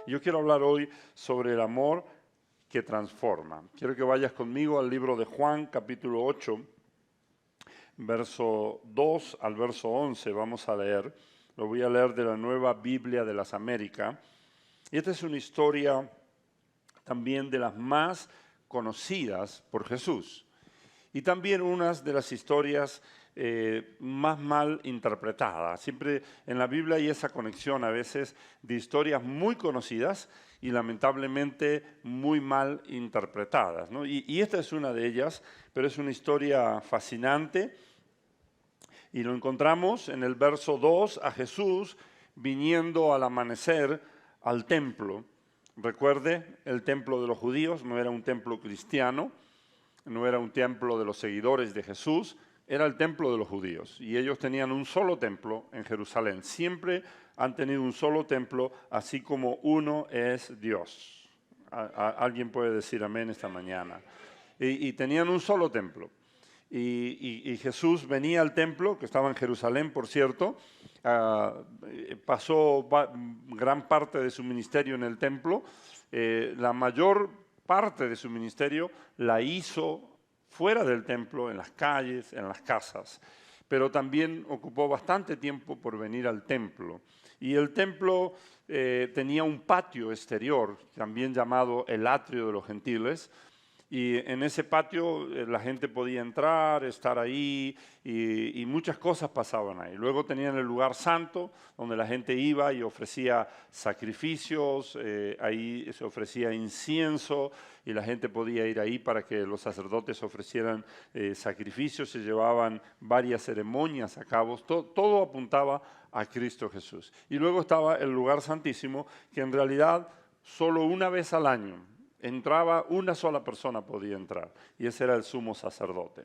Yo quiero hablar hoy sobre el amor que transforma. Quiero que vayas conmigo al libro de Juan, capítulo 8, verso 2 al verso 11. Vamos a leer. Lo voy a leer de la Nueva Biblia de las Américas. Y esta es una historia también de las más conocidas por Jesús. Y también una de las historias más mal interpretadas. Siempre en la Biblia hay esa conexión a veces de historias muy conocidas y lamentablemente muy mal interpretadas, ¿no? Y esta es una de ellas, pero es una historia fascinante. Y lo encontramos en el verso 2 a Jesús viniendo al amanecer al templo. Recuerde, el templo de los judíos no era un templo cristiano, no era un templo de los seguidores de Jesús, era el templo de los judíos. Y ellos tenían un solo templo en Jerusalén. Siempre han tenido un solo templo, así como uno es Dios. Alguien puede decir amén esta mañana. Y tenían un solo templo. Y Jesús venía al templo, que estaba en Jerusalén, por cierto, pasó gran parte de su ministerio en el templo. La mayor parte de su ministerio la hizo fuera del templo, en las calles, en las casas, pero también ocupó bastante tiempo por venir al templo. Y el templo tenía un patio exterior, también llamado el atrio de los gentiles, y en ese patio la gente podía entrar, estar ahí, y muchas cosas pasaban ahí. Luego tenían el lugar santo, donde la gente iba y ofrecía sacrificios, ahí se ofrecía incienso, y la gente podía ir ahí para que los sacerdotes ofrecieran sacrificios, se llevaban varias ceremonias a cabo, todo apuntaba a Cristo Jesús. Y luego estaba el lugar santísimo, que en realidad solo una vez al año entraba, una sola persona podía entrar, y ese era el sumo sacerdote.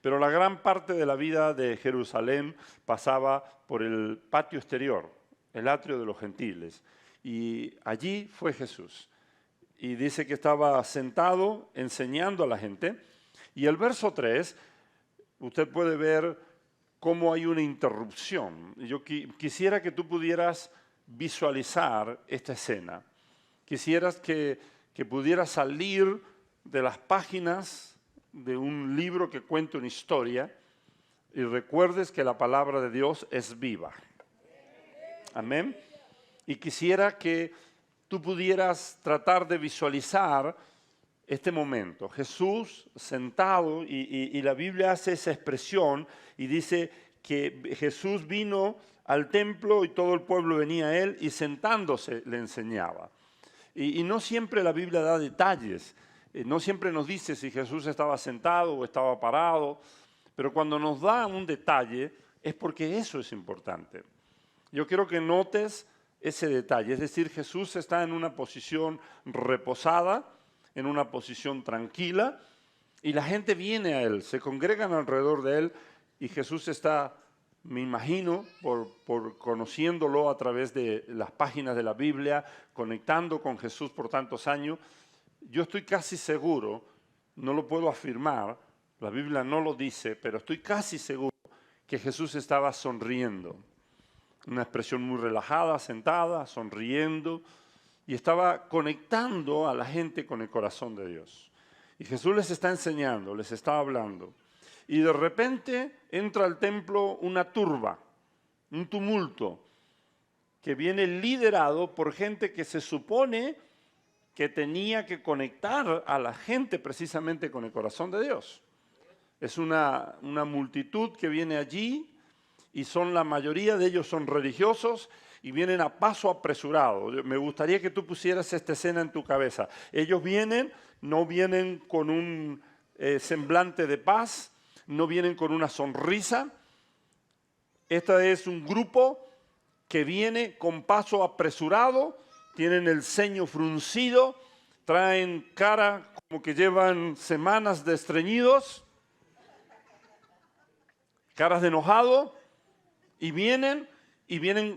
Pero la gran parte de la vida de Jerusalén pasaba por el patio exterior, el atrio de los gentiles, y allí fue Jesús. Y dice que estaba sentado enseñando a la gente, y el verso 3, usted puede ver cómo hay una interrupción. Yo quisiera que tú pudieras visualizar esta escena. Quisieras que pudieras salir de las páginas de un libro que cuenta una historia y recuerdes que la palabra de Dios es viva. Amén. Y quisiera que tú pudieras tratar de visualizar este momento. Jesús sentado, y la Biblia hace esa expresión y dice que Jesús vino al templo y todo el pueblo venía a él y sentándose le enseñaba. Y no siempre la Biblia da detalles, no siempre nos dice si Jesús estaba sentado o estaba parado, pero cuando nos da un detalle es porque eso es importante. Yo quiero que notes ese detalle, es decir, Jesús está en una posición reposada, en una posición tranquila, y la gente viene a él, se congregan alrededor de él, y Jesús está, me imagino, por conociéndolo a través de las páginas de la Biblia, conectando con Jesús por tantos años, yo estoy casi seguro, no lo puedo afirmar, la Biblia no lo dice, pero estoy casi seguro que Jesús estaba sonriendo. Una expresión muy relajada, sentada, sonriendo, y estaba conectando a la gente con el corazón de Dios. Y Jesús les está enseñando, les está hablando. Y de repente entra al templo una turba, un tumulto, que viene liderado por gente que se supone que tenía que conectar a la gente precisamente con el corazón de Dios. Es una multitud que viene allí y la mayoría de ellos son religiosos y vienen a paso apresurado. Me gustaría que tú pusieras esta escena en tu cabeza. Ellos no vienen con un semblante de paz, no vienen con una sonrisa. Este es un grupo que viene con paso apresurado, tienen el ceño fruncido, traen cara como que llevan semanas de estreñidos, caras de enojado, y vienen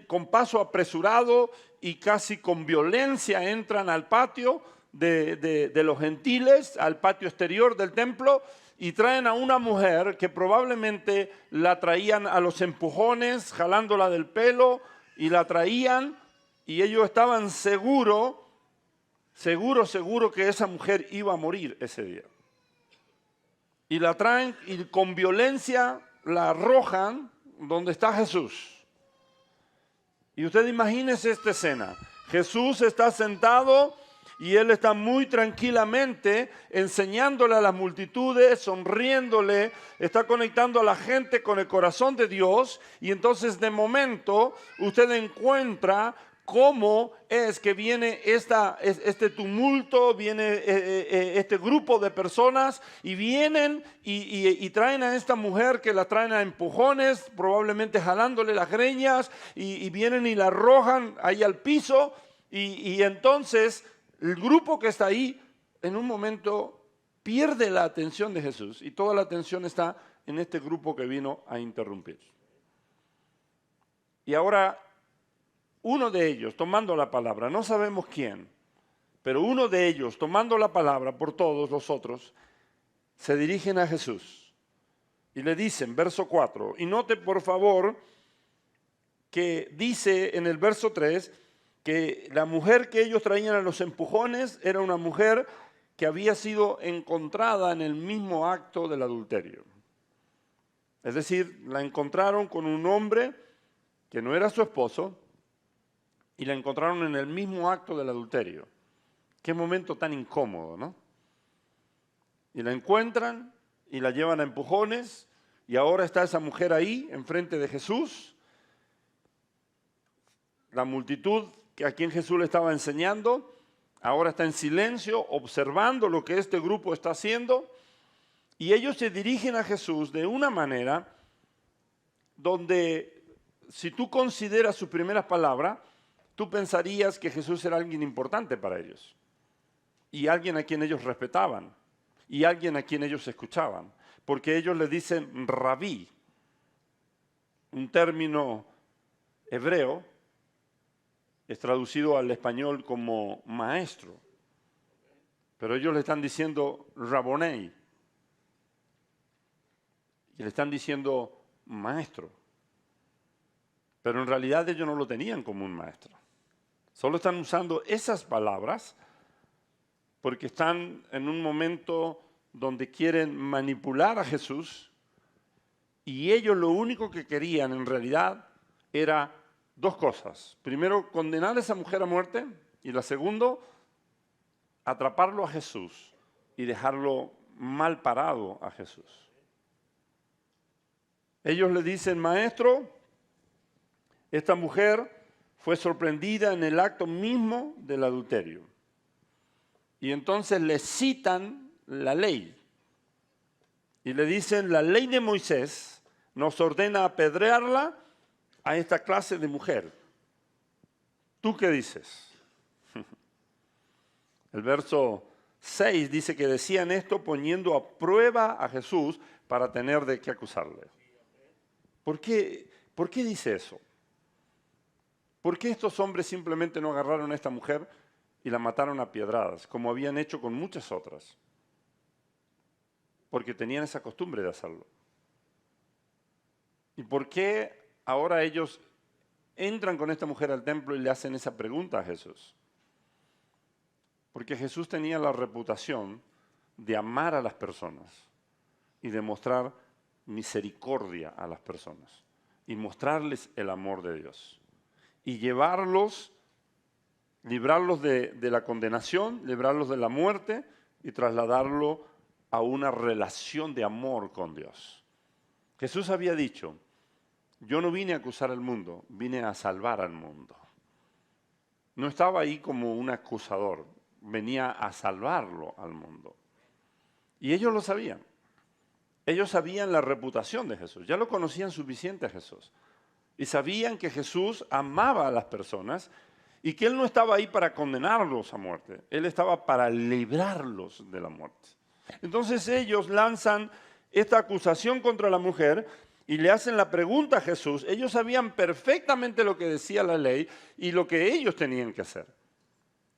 con paso apresurado y casi con violencia entran al patio de los gentiles, al patio exterior del templo, y traen a una mujer que probablemente la traían a los empujones, jalándola del pelo, y la traían y ellos estaban seguros que esa mujer iba a morir ese día. Y la traen y con violencia la arrojan donde está Jesús. Y usted imagínese esta escena. Jesús está sentado y él está muy tranquilamente enseñándole a las multitudes, sonriéndole, está conectando a la gente con el corazón de Dios. Y entonces de momento usted encuentra cómo es que viene este tumulto, viene este grupo de personas y vienen y traen a esta mujer que la traen a empujones, probablemente jalándole las greñas y vienen y la arrojan ahí al piso y entonces el grupo que está ahí en un momento pierde la atención de Jesús y toda la atención está en este grupo que vino a interrumpir. Y ahora uno de ellos tomando la palabra, no sabemos quién, pero uno de ellos tomando la palabra por todos los otros, se dirigen a Jesús y le dicen, verso 4, y note por favor que dice en el verso 3 que la mujer que ellos traían a los empujones era una mujer que había sido encontrada en el mismo acto del adulterio. Es decir, la encontraron con un hombre que no era su esposo, y la encontraron en el mismo acto del adulterio. Qué momento tan incómodo, ¿no? Y la encuentran y la llevan a empujones y ahora está esa mujer ahí, enfrente de Jesús. La multitud a quien Jesús le estaba enseñando, ahora está en silencio, observando lo que este grupo está haciendo. Y ellos se dirigen a Jesús de una manera donde, si tú consideras sus primeras palabras, tú pensarías que Jesús era alguien importante para ellos y alguien a quien ellos respetaban y alguien a quien ellos escuchaban, porque ellos le dicen rabí, un término hebreo, es traducido al español como maestro, pero ellos le están diciendo rabonei y le están diciendo maestro, pero en realidad ellos no lo tenían como un maestro. Solo están usando esas palabras porque están en un momento donde quieren manipular a Jesús y ellos lo único que querían en realidad era dos cosas. Primero, condenar a esa mujer a muerte y la segunda, atraparlo a Jesús y dejarlo mal parado a Jesús. Ellos le dicen, maestro, esta mujer fue sorprendida en el acto mismo del adulterio. Y entonces le citan la ley. Y le dicen, la ley de Moisés nos ordena apedrearla a esta clase de mujer. ¿Tú qué dices? El verso 6 dice que decían esto poniendo a prueba a Jesús para tener de qué acusarle. ¿Por qué dice eso? ¿Por qué estos hombres simplemente no agarraron a esta mujer y la mataron a piedradas, como habían hecho con muchas otras? Porque tenían esa costumbre de hacerlo. ¿Y por qué ahora ellos entran con esta mujer al templo y le hacen esa pregunta a Jesús? Porque Jesús tenía la reputación de amar a las personas y de mostrar misericordia a las personas y mostrarles el amor de Dios. Y librarlos de la condenación, librarlos de la muerte y trasladarlo a una relación de amor con Dios. Jesús había dicho, yo no vine a acusar al mundo, vine a salvar al mundo. No estaba ahí como un acusador, venía a salvarlo al mundo. Y ellos lo sabían. Ellos sabían la reputación de Jesús, ya lo conocían suficiente a Jesús. Y sabían que Jesús amaba a las personas y que Él no estaba ahí para condenarlos a muerte. Él estaba para librarlos de la muerte. Entonces ellos lanzan esta acusación contra la mujer y le hacen la pregunta a Jesús. Ellos sabían perfectamente lo que decía la ley y lo que ellos tenían que hacer.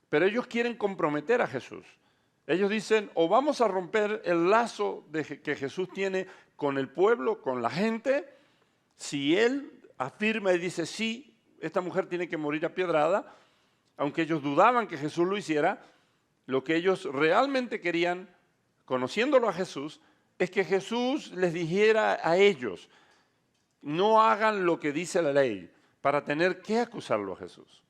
Pero ellos quieren comprometer a Jesús. Ellos dicen, o vamos a romper el lazo que Jesús tiene con el pueblo, con la gente, si Él afirma y dice, sí, esta mujer tiene que morir apiedrada, Aunque ellos dudaban que Jesús lo hiciera, lo que ellos realmente querían, conociéndolo a Jesús, es que Jesús les dijera a ellos, no hagan lo que dice la ley para tener que acusarlo a Jesús.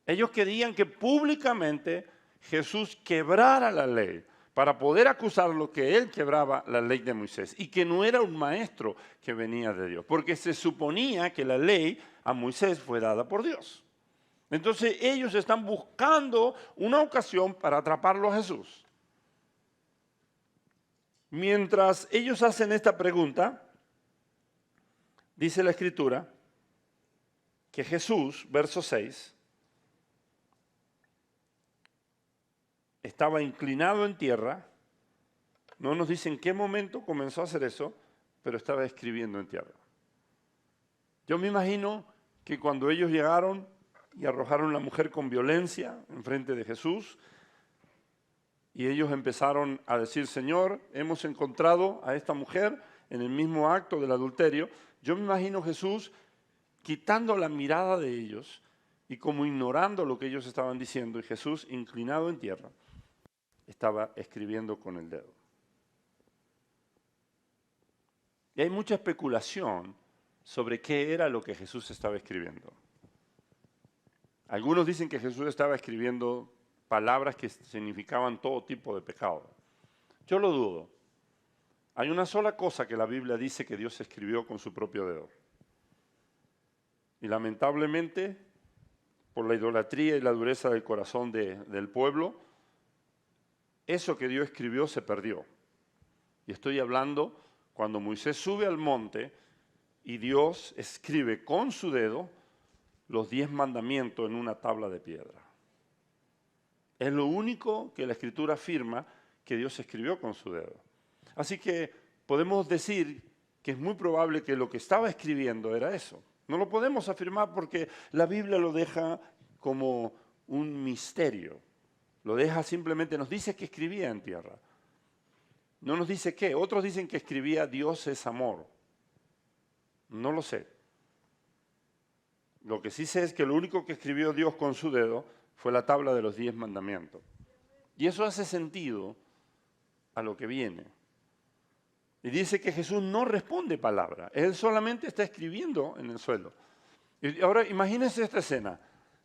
Ellos querían que públicamente Jesús quebrara la ley para poder acusarlo que él quebraba la ley de Moisés y que no era un maestro que venía de Dios, porque se suponía que la ley a Moisés fue dada por Dios. Entonces ellos están buscando una ocasión para atraparlo a Jesús. Mientras ellos hacen esta pregunta, dice la Escritura que Jesús, verso 6, estaba inclinado en tierra. No nos dice en qué momento comenzó a hacer eso, pero estaba escribiendo en tierra. Yo me imagino que cuando ellos llegaron y arrojaron a la mujer con violencia enfrente de Jesús, y ellos empezaron a decir, Señor, hemos encontrado a esta mujer en el mismo acto del adulterio. Yo me imagino Jesús quitando la mirada de ellos y como ignorando lo que ellos estaban diciendo, y Jesús, inclinado en tierra, estaba escribiendo con el dedo. Y hay mucha especulación sobre qué era lo que Jesús estaba escribiendo. Algunos dicen que Jesús estaba escribiendo palabras que significaban todo tipo de pecado. Yo lo dudo. Hay una sola cosa que la Biblia dice que Dios escribió con su propio dedo. Y lamentablemente, por la idolatría y la dureza del corazón del pueblo, eso que Dios escribió se perdió. Y estoy hablando cuando Moisés sube al monte y Dios escribe con su dedo los 10 mandamientos en una tabla de piedra. Es lo único que la Escritura afirma que Dios escribió con su dedo. Así que podemos decir que es muy probable que lo que estaba escribiendo era eso. No lo podemos afirmar porque la Biblia lo deja como un misterio. Lo deja simplemente, nos dice que escribía en tierra. No nos dice qué. Otros dicen que escribía Dios es amor. No lo sé. Lo que sí sé es que lo único que escribió Dios con su dedo fue la tabla de los 10 mandamientos. Y eso hace sentido a lo que viene. Y dice que Jesús no responde palabra. Él solamente está escribiendo en el suelo. Y ahora imagínense esta escena.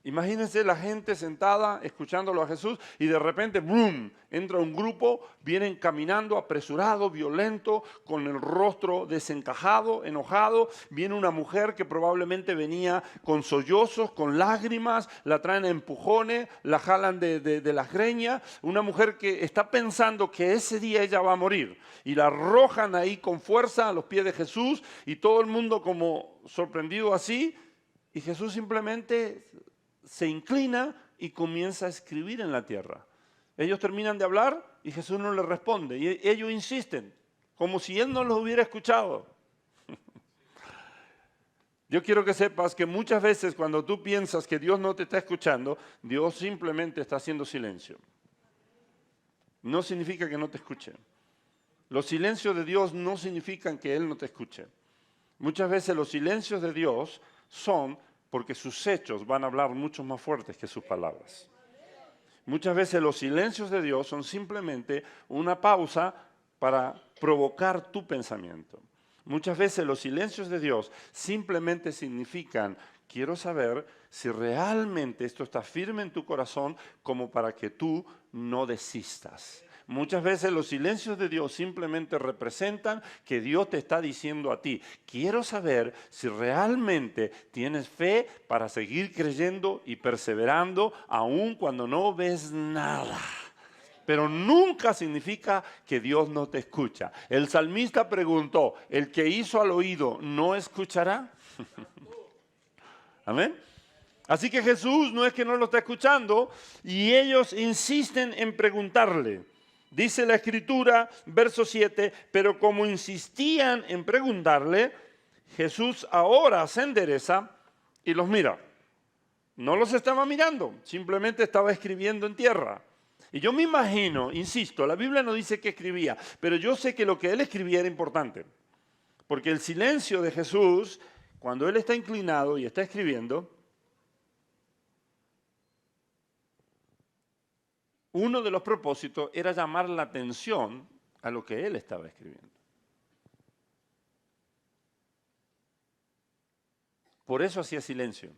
Imagínense la gente sentada escuchándolo a Jesús y de repente, ¡brum!, entra un grupo, vienen caminando apresurado, violento, con el rostro desencajado, enojado. Viene una mujer que probablemente venía con sollozos, con lágrimas, la traen a empujones, la jalan de las greñas. Una mujer que está pensando que ese día ella va a morir y la arrojan ahí con fuerza a los pies de Jesús y todo el mundo como sorprendido así. Y Jesús simplemente se inclina y comienza a escribir en la tierra. Ellos terminan de hablar y Jesús no les responde. Y ellos insisten, como si Él no los hubiera escuchado. Yo quiero que sepas que muchas veces cuando tú piensas que Dios no te está escuchando, Dios simplemente está haciendo silencio. No significa que no te escuche. Los silencios de Dios no significan que Él no te escuche. Muchas veces los silencios de Dios son porque sus hechos van a hablar mucho más fuertes que sus palabras. Muchas veces los silencios de Dios son simplemente una pausa para provocar tu pensamiento. Muchas veces los silencios de Dios simplemente significan, quiero saber si realmente esto está firme en tu corazón como para que tú no desistas. Muchas veces los silencios de Dios simplemente representan que Dios te está diciendo a ti, quiero saber si realmente tienes fe para seguir creyendo y perseverando aun cuando no ves nada. Pero nunca significa que Dios no te escucha. El salmista preguntó, ¿el que hizo al oído no escuchará? Amén. Así que Jesús no es que no lo está escuchando y ellos insisten en preguntarle. Dice la Escritura, verso 7, pero como insistían en preguntarle, Jesús ahora se endereza y los mira. No los estaba mirando, simplemente estaba escribiendo en tierra. Y yo me imagino, insisto, la Biblia no dice qué escribía, pero yo sé que lo que él escribía era importante. Porque el silencio de Jesús, cuando él está inclinado y está escribiendo, uno de los propósitos era llamar la atención a lo que él estaba escribiendo. Por eso hacía silencio.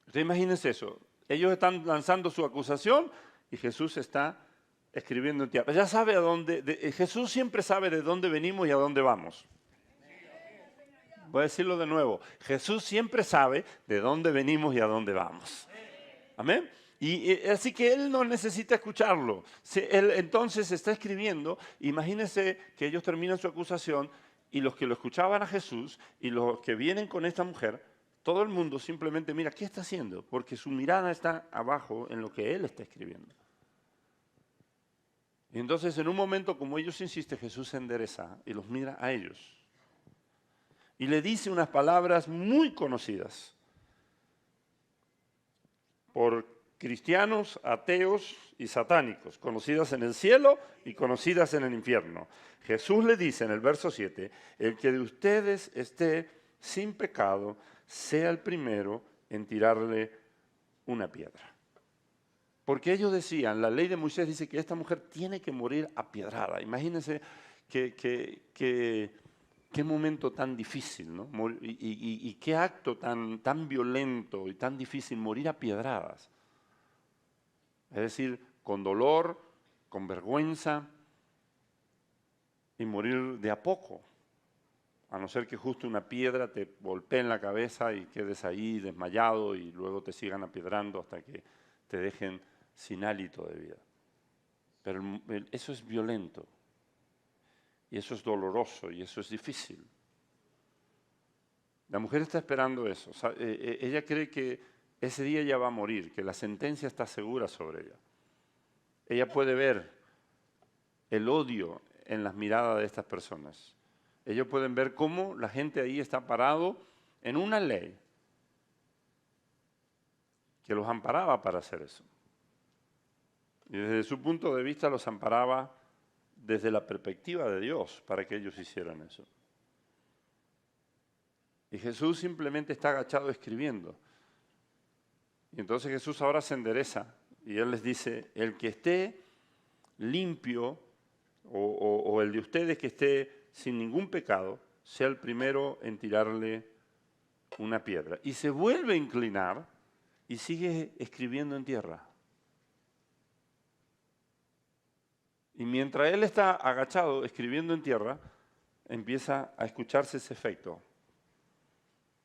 Usted imagínense eso. Ellos están lanzando su acusación y Jesús está escribiendo en tierra. Ya sabe a dónde, Jesús siempre sabe de dónde venimos y a dónde vamos. Voy a decirlo de nuevo. Jesús siempre sabe de dónde venimos y a dónde vamos. Amén. Y así que él no necesita escucharlo. Él entonces está escribiendo. Imagínense que ellos terminan su acusación y los que lo escuchaban a Jesús y los que vienen con esta mujer, todo el mundo simplemente mira, ¿qué está haciendo? Porque su mirada está abajo en lo que él está escribiendo. Y entonces en un momento como ellos insisten, Jesús se endereza y los mira a ellos. Y le dice unas palabras muy conocidas por cristianos, ateos y satánicos, conocidas en el cielo y conocidas en el infierno. Jesús le dice en el verso 7, el que de ustedes esté sin pecado, sea el primero en tirarle una piedra. Porque ellos decían, la ley de Moisés dice que esta mujer tiene que morir apiedrada. Imagínense qué momento tan difícil, ¿no? Y qué acto tan violento y tan difícil, morir apiedradas. Es decir, con dolor, con vergüenza y morir de a poco. A no ser que justo una piedra te golpee en la cabeza y quedes ahí desmayado y luego te sigan apiedrando hasta que te dejen sin hálito de vida. Pero eso es violento. Y eso es doloroso y eso es difícil. La mujer está esperando eso. O sea, ella cree que ese día ella va a morir, que la sentencia está segura sobre ella. Ella puede ver el odio en las miradas de estas personas. Ellos pueden ver cómo la gente ahí está parado en una ley que los amparaba para hacer eso. Y desde su punto de vista los amparaba desde la perspectiva de Dios para que ellos hicieran eso. Y Jesús simplemente está agachado escribiendo. Y entonces Jesús ahora se endereza y Él les dice, el que esté limpio o el de ustedes que esté sin ningún pecado, sea el primero en tirarle una piedra. Y se vuelve a inclinar y sigue escribiendo en tierra. Y mientras él está agachado escribiendo en tierra, empieza a escucharse ese efecto.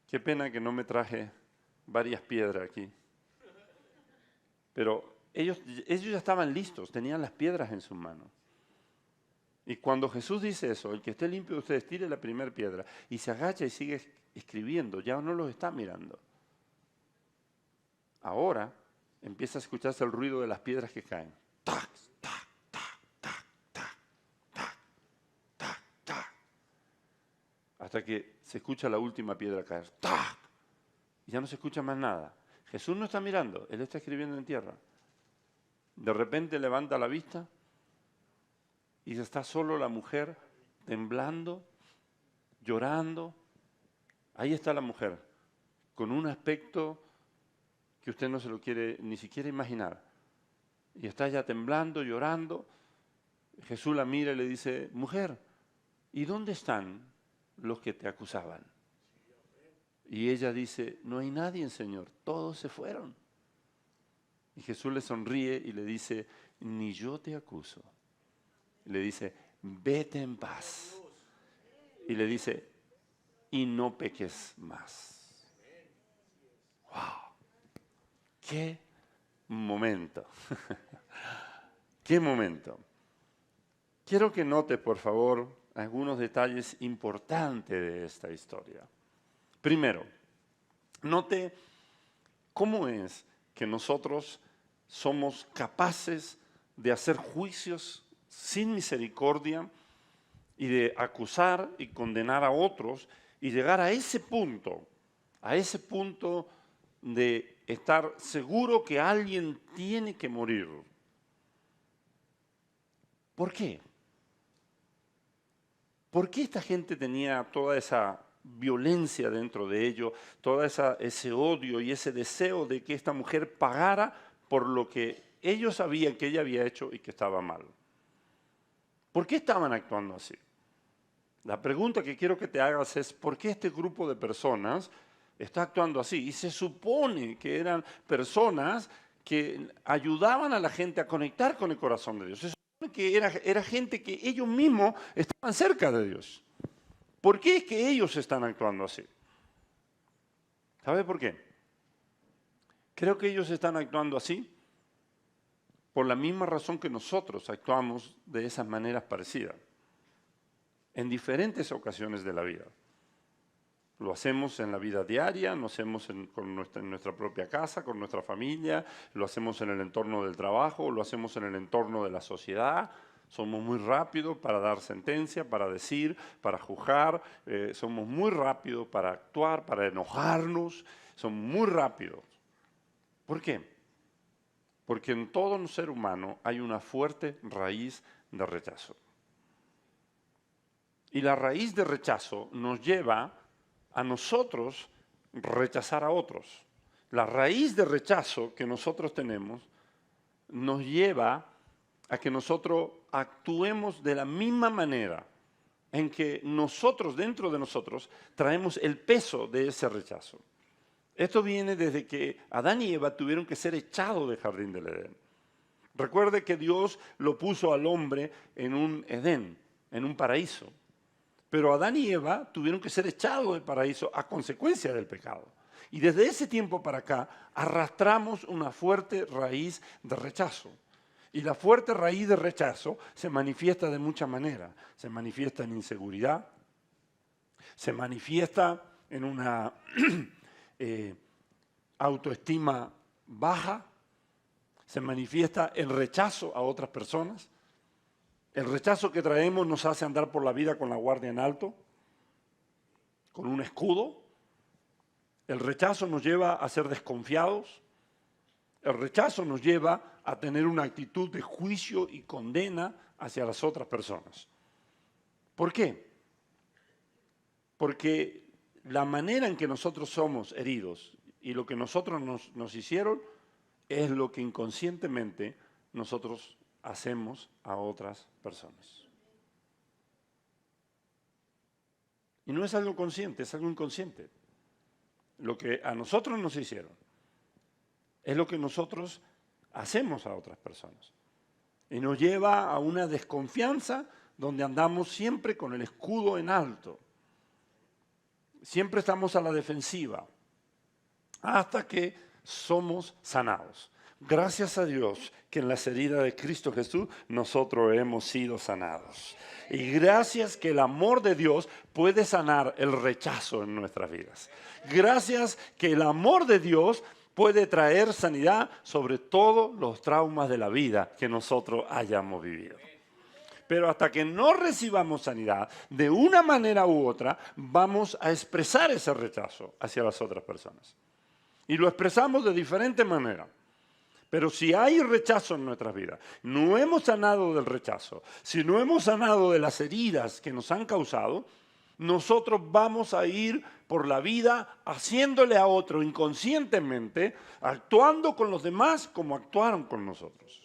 Qué pena que no me traje varias piedras aquí. Pero ellos ya estaban listos, tenían las piedras en sus manos. Y cuando Jesús dice eso, el que esté limpio de ustedes tire la primera piedra, y se agacha y sigue escribiendo, ya no los está mirando. Ahora empieza a escucharse el ruido de las piedras que caen. ¡Tac! Hasta que se escucha la última piedra caer. ¡Tac! Y ya no se escucha más nada. Jesús no está mirando, Él está escribiendo en tierra. De repente levanta la vista y está solo la mujer temblando, llorando. Ahí está la mujer, con un aspecto que usted no se lo quiere ni siquiera imaginar. Y está ya temblando, llorando. Jesús la mira y le dice, mujer, ¿y dónde están los que te acusaban? Y ella dice, no hay nadie, Señor, todos se fueron. Y Jesús le sonríe y le dice, ni yo te acuso. Le dice, vete en paz. Y le dice, y no peques más. ¡Wow! ¡Qué momento! ¡Qué momento! Quiero que note, por favor, algunos detalles importantes de esta historia. Primero, note cómo es que nosotros somos capaces de hacer juicios sin misericordia y de acusar y condenar a otros y llegar a ese punto de estar seguro que alguien tiene que morir. ¿Por qué? ¿Por qué esta gente tenía toda esa violencia dentro de ellos, todo ese odio y ese deseo de que esta mujer pagara por lo que ellos sabían que ella había hecho y que estaba mal. ¿Por qué estaban actuando así? La pregunta que quiero que te hagas es, ¿por qué este grupo de personas está actuando así? Y se supone que eran personas que ayudaban a la gente a conectar con el corazón de Dios. Se supone que era gente que ellos mismos estaban cerca de Dios. ¿Por qué es que ellos están actuando así? ¿Sabe por qué? Creo que ellos están actuando así por la misma razón que nosotros actuamos de esas maneras parecidas, en diferentes ocasiones de la vida. Lo hacemos en la vida diaria, lo hacemos en nuestra propia casa, con nuestra familia, lo hacemos en el entorno del trabajo, lo hacemos en el entorno de la sociedad. Somos muy rápidos para dar sentencia, para decir, para juzgar. Somos muy rápidos para actuar, para enojarnos. Somos muy rápidos. ¿Por qué? Porque en todo ser humano hay una fuerte raíz de rechazo. Y la raíz de rechazo nos lleva a nosotros rechazar a otros. La raíz de rechazo que nosotros tenemos nos lleva a que nosotros actuemos de la misma manera en que nosotros, dentro de nosotros, traemos el peso de ese rechazo. Esto viene desde que Adán y Eva tuvieron que ser echados del jardín del Edén. Recuerde que Dios lo puso al hombre en un Edén, en un paraíso. Pero Adán y Eva tuvieron que ser echados del paraíso a consecuencia del pecado. Y desde ese tiempo para acá arrastramos una fuerte raíz de rechazo. Y la fuerte raíz de rechazo se manifiesta de muchas maneras. Se manifiesta en inseguridad, se manifiesta en una autoestima baja, se manifiesta el rechazo a otras personas. El rechazo que traemos nos hace andar por la vida con la guardia en alto, con un escudo. El rechazo nos lleva a ser desconfiados. El rechazo nos lleva a tener una actitud de juicio y condena hacia las otras personas. ¿Por qué? Porque la manera en que nosotros somos heridos y lo que nosotros nos hicieron es lo que inconscientemente nosotros hacemos a otras personas. Y no es algo consciente, es algo inconsciente. Lo que a nosotros nos hicieron es lo que nosotros hacemos a otras personas. Y nos lleva a una desconfianza donde andamos siempre con el escudo en alto. Siempre estamos a la defensiva hasta que somos sanados. Gracias a Dios que en las heridas de Cristo Jesús nosotros hemos sido sanados. Y gracias que el amor de Dios puede sanar el rechazo en nuestras vidas. Gracias que el amor de Dios puede traer sanidad sobre todos los traumas de la vida que nosotros hayamos vivido. Pero hasta que no recibamos sanidad, de una manera u otra, vamos a expresar ese rechazo hacia las otras personas. Y lo expresamos de diferente manera. Pero si hay rechazo en nuestras vidas, no hemos sanado del rechazo, si no hemos sanado de las heridas que nos han causado, nosotros vamos a ir por la vida haciéndole a otro inconscientemente, actuando con los demás como actuaron con nosotros.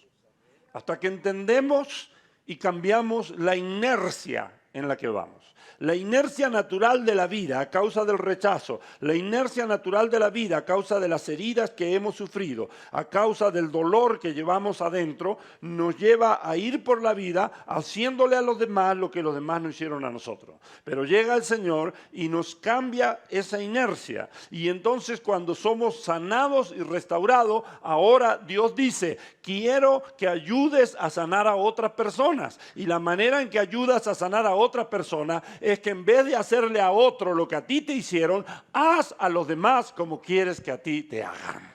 Hasta que entendemos y cambiamos la inercia en la que vamos. La inercia natural de la vida a causa del rechazo, la inercia natural de la vida a causa de las heridas que hemos sufrido, a causa del dolor que llevamos adentro, nos lleva a ir por la vida haciéndole a los demás lo que los demás no hicieron a nosotros. Pero llega el Señor y nos cambia esa inercia. Y entonces cuando somos sanados y restaurados, ahora Dios dice, quiero que ayudes a sanar a otras personas. Y la manera en que ayudas a sanar a otras personas es que en vez de hacerle a otro lo que a ti te hicieron, haz a los demás como quieres que a ti te hagan.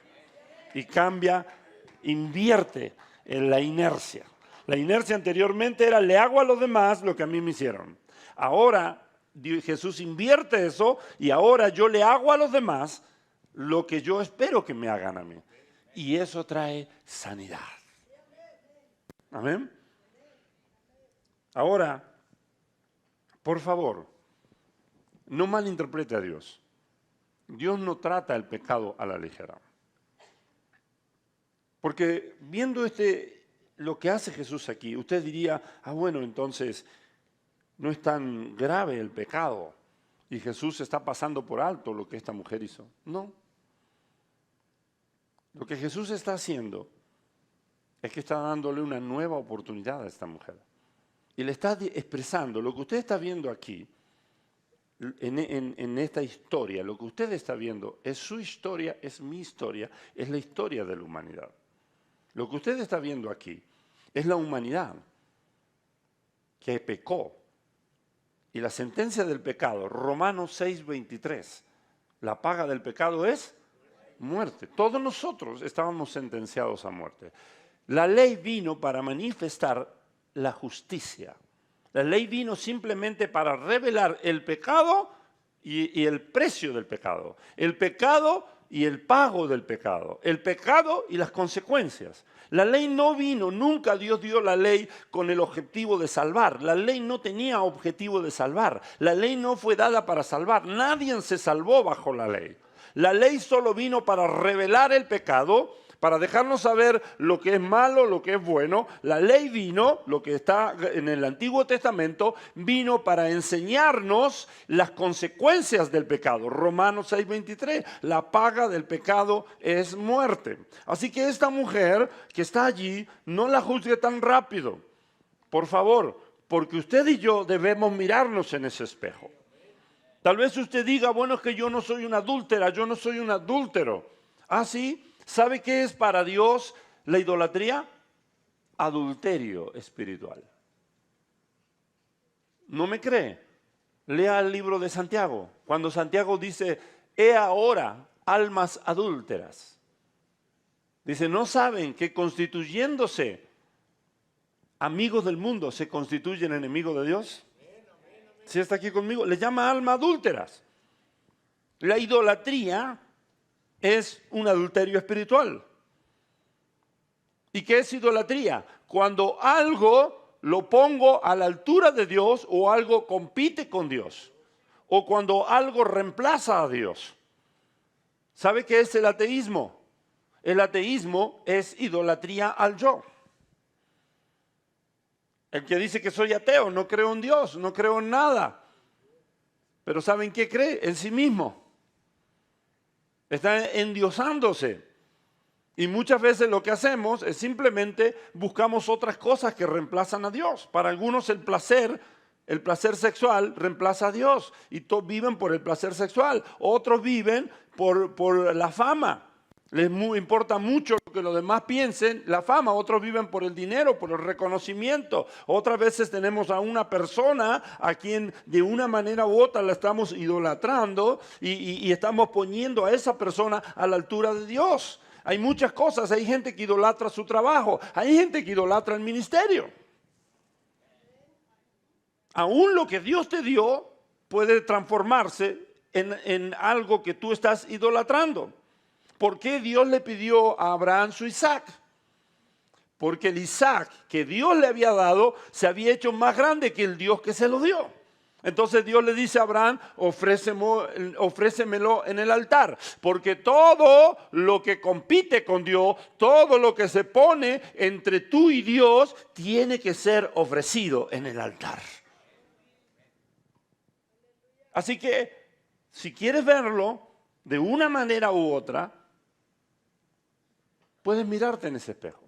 Y cambia, invierte en la inercia. La inercia anteriormente era le hago a los demás lo que a mí me hicieron. Ahora Jesús invierte eso y ahora yo le hago a los demás lo que yo espero que me hagan a mí. Y eso trae sanidad. Amén. Ahora, por favor, no malinterprete a Dios. Dios no trata el pecado a la ligera. Porque viendo lo que hace Jesús aquí, usted diría, bueno, entonces no es tan grave el pecado y Jesús está pasando por alto lo que esta mujer hizo. No. Lo que Jesús está haciendo es que está dándole una nueva oportunidad a esta mujer. Y le está expresando lo que usted está viendo aquí, en esta historia, lo que usted está viendo es su historia, es mi historia, es la historia de la humanidad. Lo que usted está viendo aquí es la humanidad que pecó. Y la sentencia del pecado, Romanos 6:23, la paga del pecado es muerte. Todos nosotros estábamos sentenciados a muerte. La ley vino para manifestar la justicia. La ley vino simplemente para revelar el pecado y el precio del pecado. El pecado y el pago del pecado. El pecado y las consecuencias. La ley no vino, nunca Dios dio la ley con el objetivo de salvar. La ley no tenía objetivo de salvar. La ley no fue dada para salvar. Nadie se salvó bajo la ley. La ley solo vino para revelar el pecado, para dejarnos saber lo que es malo, lo que es bueno. La ley vino, lo que está en el Antiguo Testamento, vino para enseñarnos las consecuencias del pecado. Romanos 6:23, la paga del pecado es muerte. Así que esta mujer que está allí, no la juzgue tan rápido, por favor, porque usted y yo debemos mirarnos en ese espejo. Tal vez usted diga, bueno, es que yo no soy una adúltera, yo no soy un adúltero. ¿Ah, sí? ¿Sabe qué es para Dios la idolatría? Adulterio espiritual. ¿No me cree? Lea el libro de Santiago. Cuando Santiago dice, he ahora almas adúlteras. Dice, ¿no saben que constituyéndose amigos del mundo se constituyen enemigos de Dios? ¿Sí está aquí conmigo? Le llama almas adúlteras. La idolatría es un adulterio espiritual. ¿Y qué es idolatría? Cuando algo lo pongo a la altura de Dios o algo compite con Dios o cuando algo reemplaza a Dios. ¿Sabe qué es el ateísmo? El ateísmo es idolatría al yo. El que dice que soy ateo, no creo en Dios, no creo en nada. Pero ¿saben qué cree? En sí mismo. Está endiosándose. Y muchas veces lo que hacemos es simplemente buscamos otras cosas que reemplazan a Dios. Para algunos el placer sexual reemplaza a Dios y todos viven por el placer sexual. Otros viven por la fama. Les importa mucho lo que los demás piensen, la fama. Otros viven por el dinero, por el reconocimiento. Otras veces tenemos a una persona a quien de una manera u otra la estamos idolatrando y estamos poniendo a esa persona a la altura de Dios. Hay muchas cosas, hay gente que idolatra su trabajo, hay gente que idolatra el ministerio. Aún lo que Dios te dio puede transformarse en algo que tú estás idolatrando. ¿Por qué Dios le pidió a Abraham su Isaac? Porque el Isaac que Dios le había dado se había hecho más grande que el Dios que se lo dio. Entonces Dios le dice a Abraham, ofrécemelo en el altar. Porque todo lo que compite con Dios, todo lo que se pone entre tú y Dios, tiene que ser ofrecido en el altar. Así que, si quieres verlo de una manera u otra, puedes mirarte en ese espejo.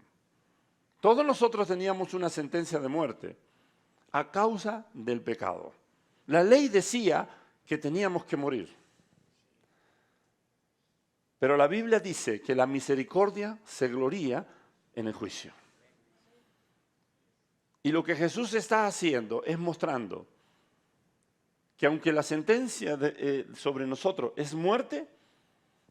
Todos nosotros teníamos una sentencia de muerte a causa del pecado. La ley decía que teníamos que morir. Pero la Biblia dice que la misericordia se gloría en el juicio. Y lo que Jesús está haciendo es mostrando que aunque la sentencia sobre nosotros es muerte,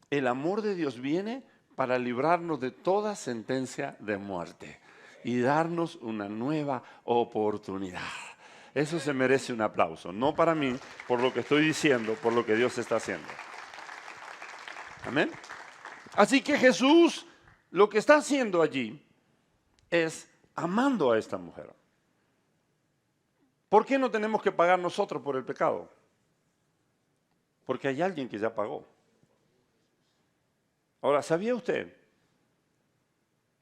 el amor de Dios viene para librarnos de toda sentencia de muerte y darnos una nueva oportunidad. Eso se merece un aplauso, no para mí, por lo que estoy diciendo, por lo que Dios está haciendo. Amén. Así que Jesús lo que está haciendo allí es amando a esta mujer. ¿Por qué no tenemos que pagar nosotros por el pecado? Porque hay alguien que ya pagó. Ahora, ¿sabía usted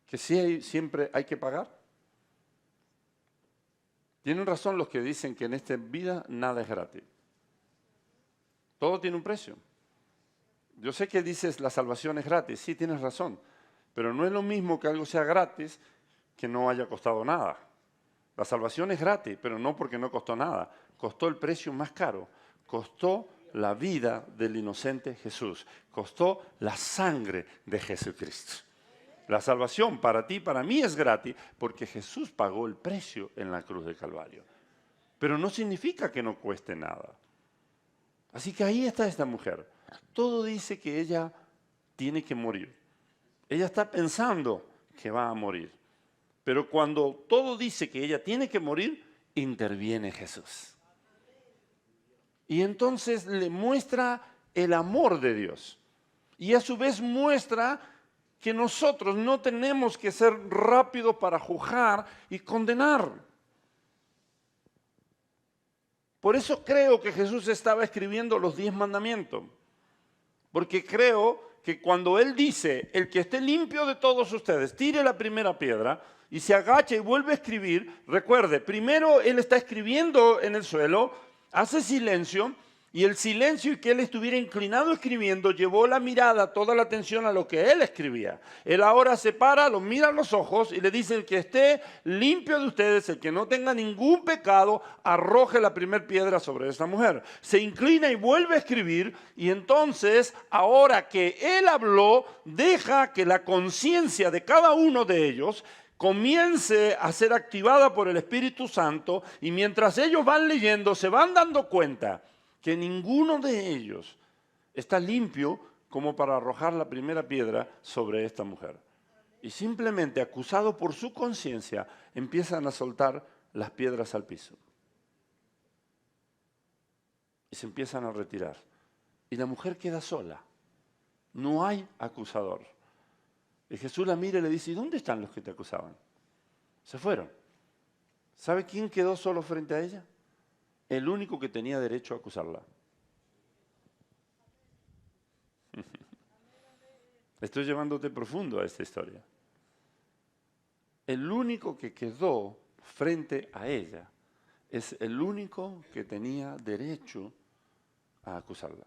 que sí siempre hay que pagar? Tienen razón los que dicen que en esta vida nada es gratis. Todo tiene un precio. Yo sé que dices la salvación es gratis, sí, tienes razón, pero no es lo mismo que algo sea gratis que no haya costado nada. La salvación es gratis, pero no porque no costó nada. Costó el precio más caro. Costó la vida del inocente Jesús. Costó la sangre de Jesucristo. La salvación para ti y para mí es gratis porque Jesús pagó el precio en la cruz del Calvario. Pero no significa que no cueste nada. Así que ahí está esta mujer. Todo dice que ella tiene que morir. Ella está pensando que va a morir. Pero cuando todo dice que ella tiene que morir, interviene Jesús. Y entonces le muestra el amor de Dios. Y a su vez muestra que nosotros no tenemos que ser rápidos para juzgar y condenar. Por eso creo que Jesús estaba escribiendo los 10 mandamientos. Porque creo que cuando Él dice, el que esté limpio de todos ustedes, tire la primera piedra y se agacha y vuelve a escribir, recuerde, primero Él está escribiendo en el suelo, hace silencio, y el silencio y que Él estuviera inclinado escribiendo llevó la mirada, toda la atención a lo que Él escribía. Él ahora se para, lo mira a los ojos y le dice, el que esté limpio de ustedes, el que no tenga ningún pecado, arroje la primera piedra sobre esta mujer. Se inclina y vuelve a escribir y entonces, ahora que Él habló, deja que la conciencia de cada uno de ellos comience a ser activada por el Espíritu Santo y mientras ellos van leyendo, se van dando cuenta que ninguno de ellos está limpio como para arrojar la primera piedra sobre esta mujer. Y simplemente, acusado por su conciencia, empiezan a soltar las piedras al piso. Y se empiezan a retirar. Y la mujer queda sola. No hay acusador. Y Jesús la mira y le dice, ¿y dónde están los que te acusaban? Se fueron. ¿Sabe quién quedó solo frente a ella? El único que tenía derecho a acusarla. Estoy llevándote profundo a esta historia. El único que quedó frente a ella es el único que tenía derecho a acusarla.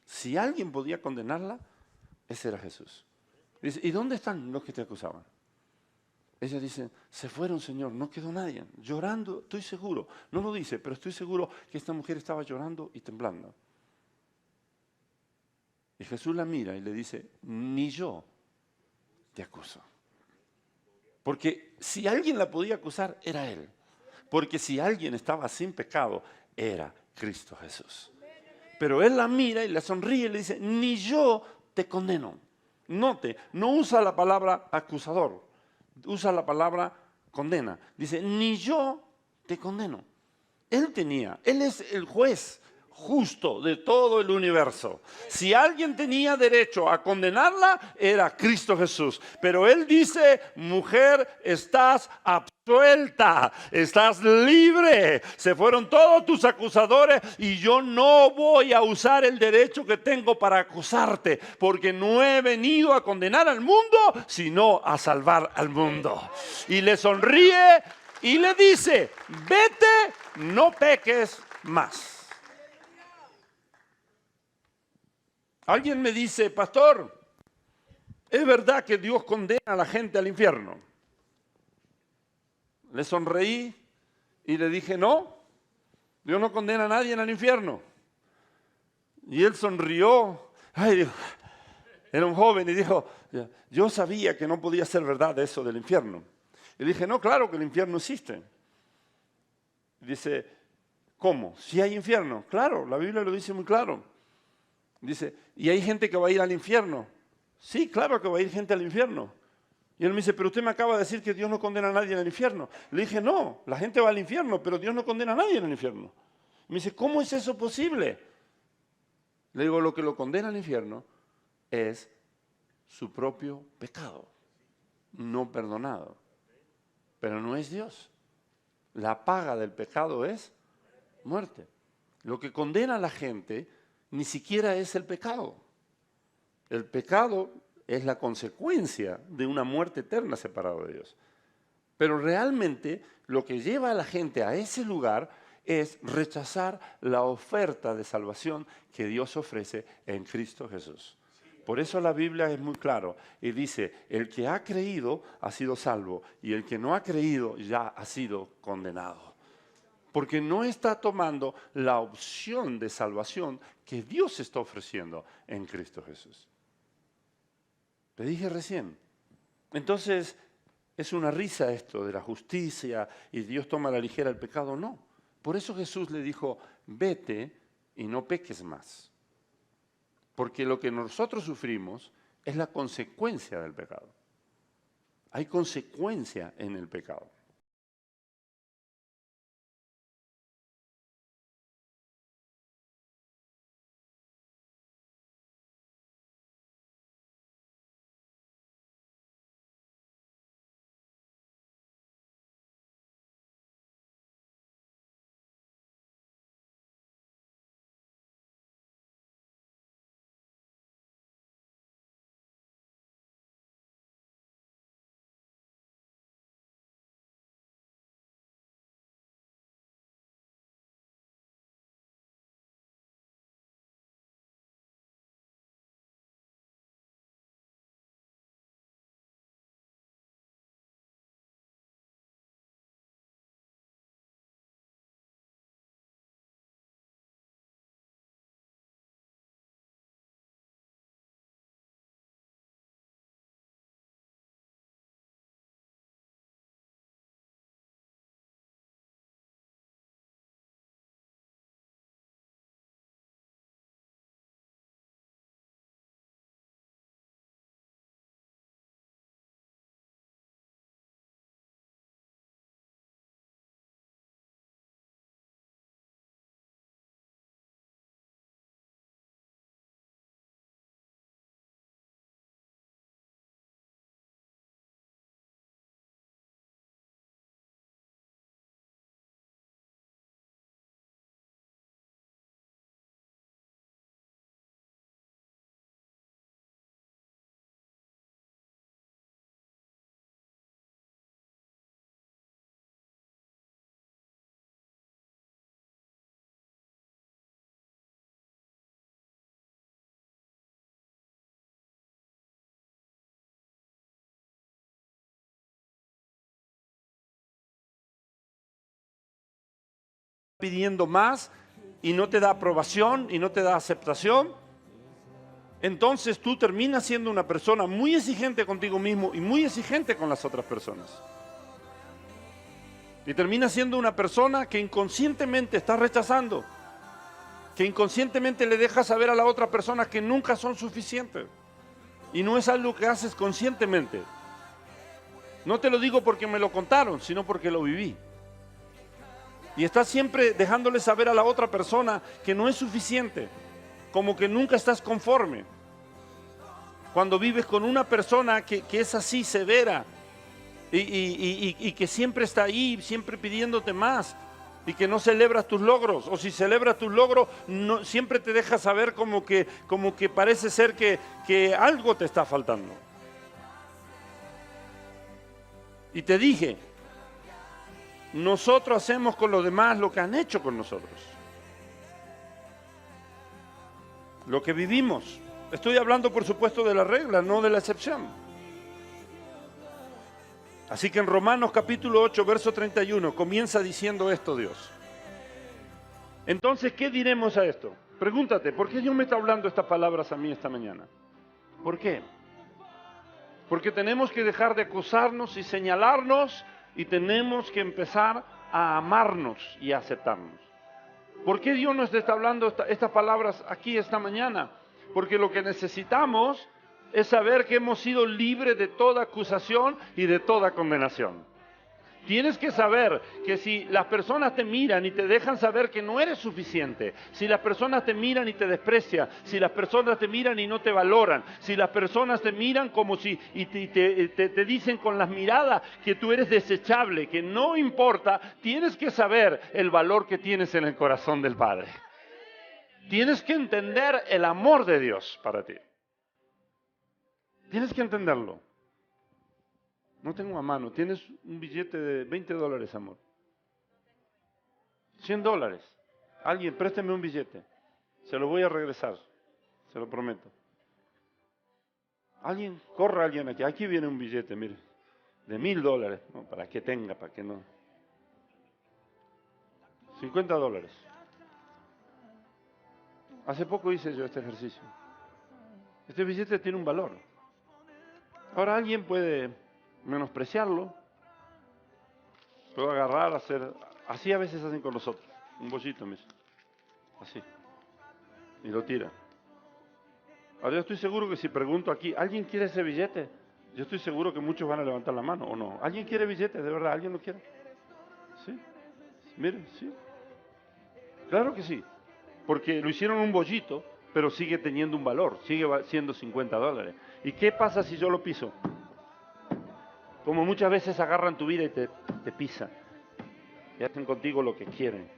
Si alguien podía condenarla, ese era Jesús. Dice, ¿y dónde están los que te acusaban? Ella dice, se fueron, Señor, no quedó nadie. Llorando, estoy seguro. No lo dice, pero estoy seguro que esta mujer estaba llorando y temblando. Y Jesús la mira y le dice, ni yo te acuso. Porque si alguien la podía acusar, era Él. Porque si alguien estaba sin pecado, era Cristo Jesús. Pero Él la mira y le sonríe y le dice, ni yo te condeno. Note, no usa la palabra acusador. Usa la palabra condena. Dice, ni yo te condeno. Él es el juez justo de todo el universo. Si alguien tenía derecho a condenarla, era Cristo Jesús. Pero Él dice, mujer, estás absuelta, estás libre. Se fueron todos tus acusadores y yo no voy a usar el derecho que tengo para acusarte, porque no he venido a condenar al mundo, sino a salvar al mundo. Y le sonríe y le dice, vete, no peques más. Alguien me dice, pastor, ¿es verdad que Dios condena a la gente al infierno? Le sonreí y le dije, no, Dios no condena a nadie al infierno. Y él sonrió, ay Dios, era un joven y dijo, yo sabía que no podía ser verdad eso del infierno. Y le dije, no, claro que el infierno existe. Y dice, ¿cómo? ¿Si hay infierno? Claro, la Biblia lo dice muy claro. Dice, ¿y hay gente que va a ir al infierno? Sí, claro que va a ir gente al infierno. Y él me dice, pero usted me acaba de decir que Dios no condena a nadie en el infierno. Le dije, no, la gente va al infierno, pero Dios no condena a nadie en el infierno. Me dice, ¿cómo es eso posible? Le digo, lo que lo condena al infierno es su propio pecado, no perdonado. Pero no es Dios. La paga del pecado es muerte. Lo que condena a la gente ni siquiera es el pecado. El pecado es la consecuencia de una muerte eterna separado de Dios. Pero realmente lo que lleva a la gente a ese lugar es rechazar la oferta de salvación que Dios ofrece en Cristo Jesús. Por eso la Biblia es muy claro y dice, el que ha creído ha sido salvo y el que no ha creído ya ha sido condenado. Porque no está tomando la opción de salvación que Dios está ofreciendo en Cristo Jesús. Te dije recién. Entonces, ¿es una risa esto de la justicia y Dios toma a la ligera el pecado? No. Por eso Jesús le dijo, vete y no peques más. Porque lo que nosotros sufrimos es la consecuencia del pecado. Hay consecuencia en el pecado. Pidiendo más y no te da aprobación y no te da aceptación, entonces tú terminas siendo una persona muy exigente contigo mismo y muy exigente con las otras personas. Y terminas siendo una persona que inconscientemente estás rechazando, que inconscientemente le dejas saber a la otra persona que nunca son suficientes. Y no es algo que haces conscientemente. No te lo digo porque me lo contaron, sino porque lo viví. Y estás siempre dejándole saber a la otra persona que no es suficiente, como que nunca estás conforme. Cuando vives con una persona que es así severa y que siempre está ahí, siempre pidiéndote más y que no celebras tus logros, o si celebras tus logros, no, siempre te deja saber como que parece ser que algo te está faltando. Y te dije, nosotros hacemos con los demás lo que han hecho con nosotros. Lo que vivimos. Estoy hablando, por supuesto, de la regla, no de la excepción. Así que en Romanos capítulo 8, verso 31, comienza diciendo esto Dios. Entonces, ¿qué diremos a esto? Pregúntate, ¿por qué Dios me está hablando estas palabras a mí esta mañana? ¿Por qué? Porque tenemos que dejar de acusarnos y señalarnos y tenemos que empezar a amarnos y a aceptarnos. ¿Por qué Dios nos está hablando estas palabras aquí esta mañana? Porque lo que necesitamos es saber que hemos sido libres de toda acusación y de toda condenación. Tienes que saber que si las personas te miran y te dejan saber que no eres suficiente, si las personas te miran y te desprecian, si las personas te miran y no te valoran, si las personas te miran como si y te dicen con las miradas que tú eres desechable, que no importa, tienes que saber el valor que tienes en el corazón del Padre. Tienes que entender el amor de Dios para ti. Tienes que entenderlo. No tengo a mano. Tienes un billete de $20, amor. $100. Alguien, présteme un billete. Se lo voy a regresar. Se lo prometo. Corra alguien aquí. Aquí viene un billete, mire. De $1000. No, para que tenga, para que no. $50. Hace poco hice yo este ejercicio. Este billete tiene un valor. Ahora alguien puede menospreciarlo. Puedo agarrar, hacer... Así a veces hacen con nosotros. Un bollito, mire. Así. Y lo tiran. Ahora yo estoy seguro que si pregunto aquí, ¿alguien quiere ese billete? Yo estoy seguro que muchos van a levantar la mano, ¿o no? ¿Alguien quiere billete? ¿De verdad? ¿Alguien lo quiere? ¿Sí? Miren, sí. Claro que sí. Porque lo hicieron un bollito, pero sigue teniendo un valor. Sigue siendo $50. ¿Y qué pasa si yo lo piso? Como muchas veces agarran tu vida y te pisan. Y hacen contigo lo que quieren.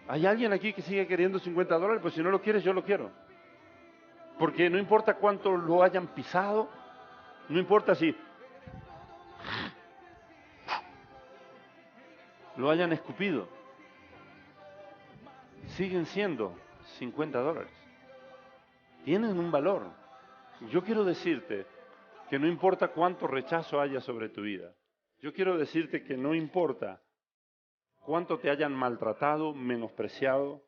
¿Hay alguien aquí que sigue queriendo $50? Pues si no lo quieres, yo lo quiero. Porque no importa cuánto lo hayan pisado, no importa si lo hayan escupido, siguen siendo $50. Tienen un valor. Yo quiero decirte que no importa cuánto rechazo haya sobre tu vida. Yo quiero decirte que no importa cuánto te hayan maltratado, menospreciado,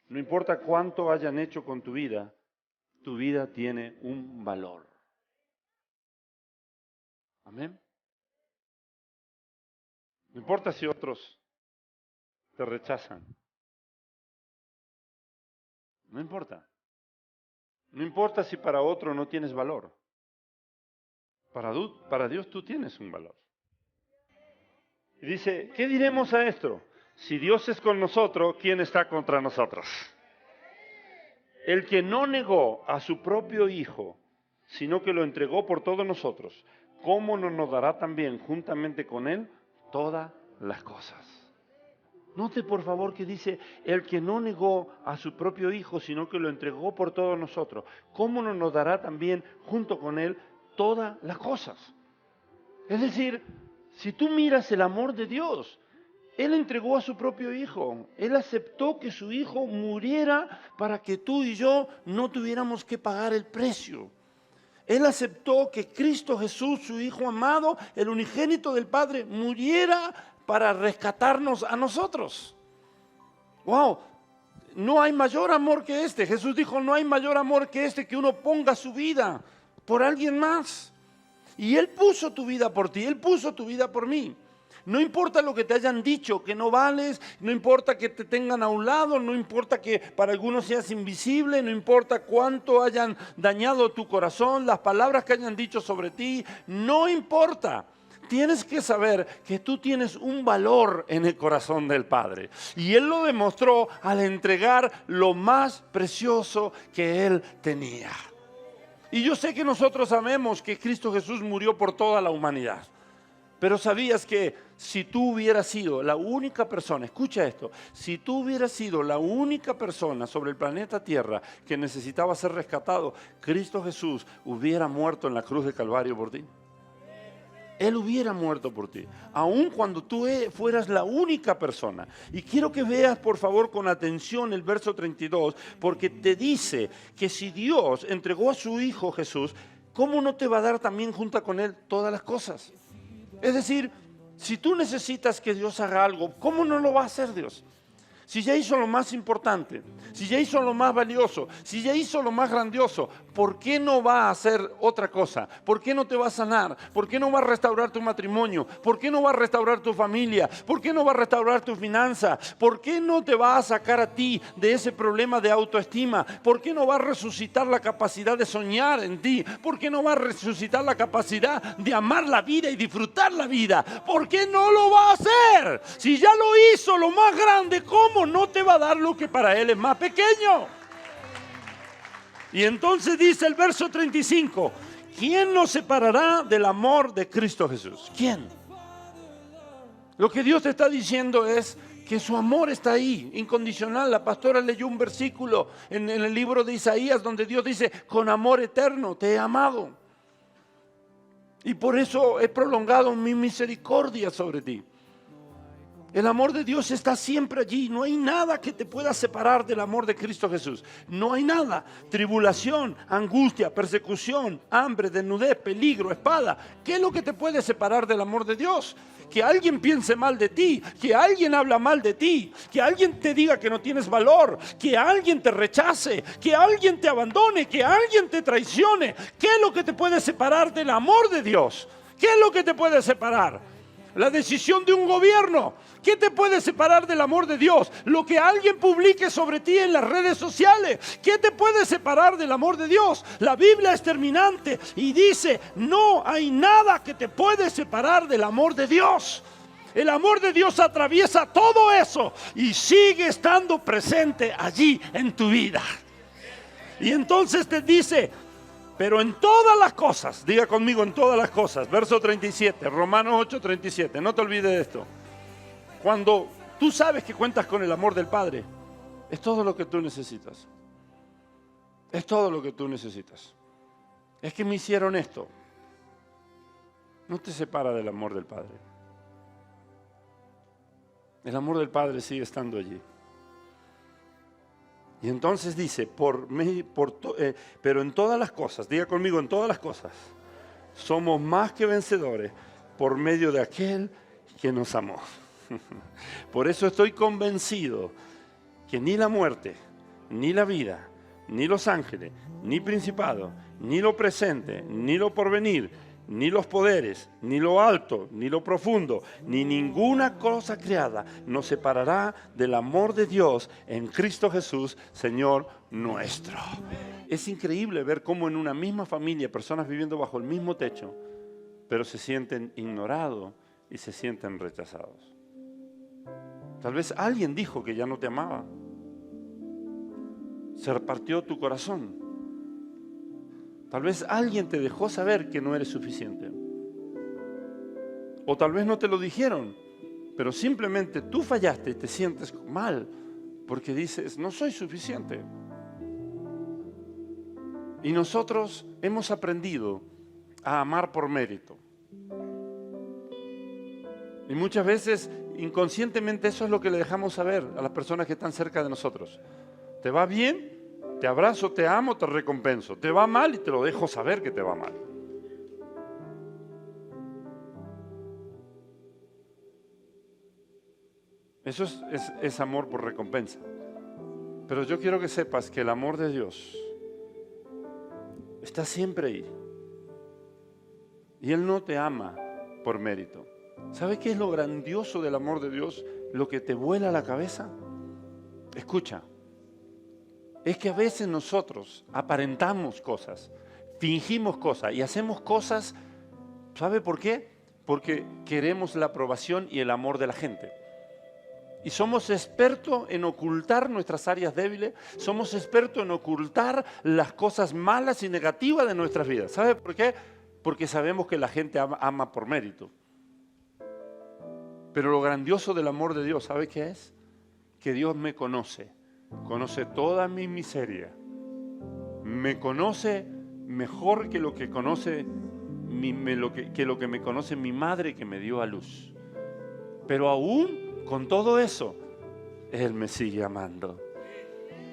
no importa cuánto hayan hecho con tu vida tiene un valor. Amén. No importa si otros te rechazan. No importa. No importa si para otro no tienes valor. Para Dios tú tienes un valor. Y dice, ¿qué diremos a esto? Si Dios es con nosotros, ¿quién está contra nosotros? El que no negó a su propio Hijo, sino que lo entregó por todos nosotros, ¿cómo no nos dará también juntamente con Él todas las cosas? Note por favor que dice, el que no negó a su propio Hijo, sino que lo entregó por todos nosotros, ¿cómo no nos dará también junto con Él todas las cosas? Es decir, si tú miras el amor de Dios, Él entregó a su propio Hijo. Él aceptó que su Hijo muriera para que tú y yo no tuviéramos que pagar el precio. Él aceptó que Cristo Jesús, su Hijo amado, el unigénito del Padre, muriera para rescatarnos a nosotros. ¡Wow! No hay mayor amor que este. Jesús dijo, no hay mayor amor que este, que uno ponga su vida por alguien más. Y Él puso tu vida por ti, Él puso tu vida por mí. No importa lo que te hayan dicho, que no vales, no importa que te tengan a un lado, no importa que para algunos seas invisible, no importa cuánto hayan dañado tu corazón, las palabras que hayan dicho sobre ti, no importa. Tienes que saber que tú tienes un valor en el corazón del Padre. Y Él lo demostró al entregar lo más precioso que Él tenía. Y yo sé que nosotros sabemos que Cristo Jesús murió por toda la humanidad. Pero ¿sabías que si tú hubieras sido la única persona, escucha esto, si tú hubieras sido la única persona sobre el planeta Tierra que necesitaba ser rescatado, Cristo Jesús hubiera muerto en la cruz de Calvario por ti? Él hubiera muerto por ti, aun cuando tú fueras la única persona. Y quiero que veas por favor con atención el verso 32, porque te dice que si Dios entregó a su Hijo Jesús, ¿cómo no te va a dar también junto con Él todas las cosas? Es decir, si tú necesitas que Dios haga algo, ¿cómo no lo va a hacer Dios? Si ya hizo lo más importante, si ya hizo lo más valioso, si ya hizo lo más grandioso, ¿por qué no va a hacer otra cosa? ¿Por qué no te va a sanar? ¿Por qué no va a restaurar tu matrimonio? ¿Por qué no va a restaurar tu familia? ¿Por qué no va a restaurar tu finanza? ¿Por qué no te va a sacar a ti de ese problema de autoestima? ¿Por qué no va a resucitar la capacidad de soñar en ti? ¿Por qué no va a resucitar la capacidad de amar la vida y disfrutar la vida? ¿Por qué no lo va a hacer? Si ya lo hizo lo más grande, ¿cómo no te va a dar lo que para Él es más pequeño? Y entonces dice el verso 35, ¿quién nos separará del amor de Cristo Jesús? ¿Quién? Lo que Dios te está diciendo es que su amor está ahí, incondicional. La pastora leyó un versículo en el libro de Isaías donde Dios dice, con amor eterno te he amado. Y por eso he prolongado mi misericordia sobre ti. El amor de Dios está siempre allí. No hay nada que te pueda separar del amor de Cristo Jesús. No hay nada. Tribulación, angustia, persecución, hambre, desnudez, peligro, espada. ¿Qué es lo que te puede separar del amor de Dios? Que alguien piense mal de ti, que alguien habla mal de ti, que alguien te diga que no tienes valor, que alguien te rechace, que alguien te abandone, que alguien te traicione. ¿Qué es lo que te puede separar del amor de Dios? ¿Qué es lo que te puede separar? La decisión de un gobierno. ¿Qué te puede separar del amor de Dios? Lo que alguien publique sobre ti en las redes sociales. ¿Qué te puede separar del amor de Dios? La Biblia es terminante y dice, no hay nada que te puede separar del amor de Dios. El amor de Dios atraviesa todo eso y sigue estando presente allí en tu vida. Y entonces te dice, pero en todas las cosas, diga conmigo, en todas las cosas, verso 37, Romanos 8, 37, no te olvides de esto. Cuando tú sabes que cuentas con el amor del Padre, es todo lo que tú necesitas. Es todo lo que tú necesitas. Es que me hicieron esto. No te separa del amor del Padre. El amor del Padre sigue estando allí. Y entonces dice, pero en todas las cosas, diga conmigo, en todas las cosas, somos más que vencedores por medio de aquel que nos amó. Por eso estoy convencido que ni la muerte, ni la vida, ni los ángeles, ni principados, ni lo presente, ni lo porvenir, ni los poderes, ni lo alto, ni lo profundo, ni ninguna cosa creada nos separará del amor de Dios en Cristo Jesús, Señor nuestro. Es increíble ver cómo en una misma familia, personas viviendo bajo el mismo techo, pero se sienten ignorados y se sienten rechazados. Tal vez alguien dijo que ya no te amaba. Se repartió tu corazón. Tal vez alguien te dejó saber que no eres suficiente. O tal vez no te lo dijeron, pero simplemente tú fallaste y te sientes mal porque dices, no soy suficiente. Y nosotros hemos aprendido a amar por mérito. Y muchas veces, inconscientemente, eso es lo que le dejamos saber a las personas que están cerca de nosotros. ¿Te va bien? Te abrazo, te amo, te recompenso. ¿Te va mal? Y te lo dejo saber que te va mal. Eso es amor por recompensa. Pero yo quiero que sepas que el amor de Dios está siempre ahí. Y Él no te ama por mérito. ¿Sabes qué es lo grandioso del amor de Dios? Lo que te vuela la cabeza. Escucha. Es que a veces nosotros aparentamos cosas, fingimos cosas y hacemos cosas, ¿sabe por qué? Porque queremos la aprobación y el amor de la gente. Y somos expertos en ocultar nuestras áreas débiles, somos expertos en ocultar las cosas malas y negativas de nuestras vidas. ¿Sabe por qué? Porque sabemos que la gente ama por mérito. Pero lo grandioso del amor de Dios, ¿sabe qué es? Que Dios me conoce. Conoce toda mi miseria. Me conoce mejor que lo que conoce lo que me conoce mi madre que me dio a luz. Pero aún con todo eso, Él me sigue amando.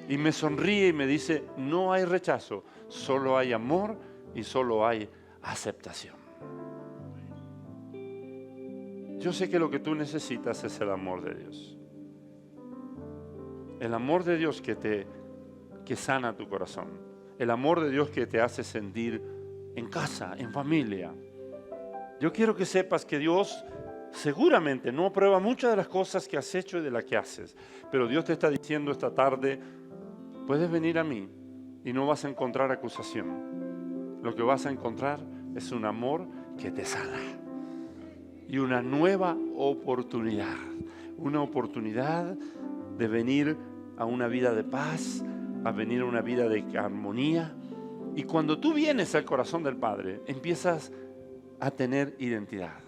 Y me sonríe y me dice, no hay rechazo, solo hay amor y solo hay aceptación. Yo sé que lo que tú necesitas es el amor de Dios. El amor de Dios que sana tu corazón. El amor de Dios que te hace sentir en casa, en familia. Yo quiero que sepas que Dios seguramente no aprueba muchas de las cosas que has hecho y de las que haces. Pero Dios te está diciendo esta tarde, puedes venir a mí y no vas a encontrar acusación. Lo que vas a encontrar es un amor que te sana. Y una nueva oportunidad. Una oportunidad de venir a una vida de paz, a venir a una vida de armonía. Y cuando tú vienes al corazón del Padre, empiezas a tener identidad.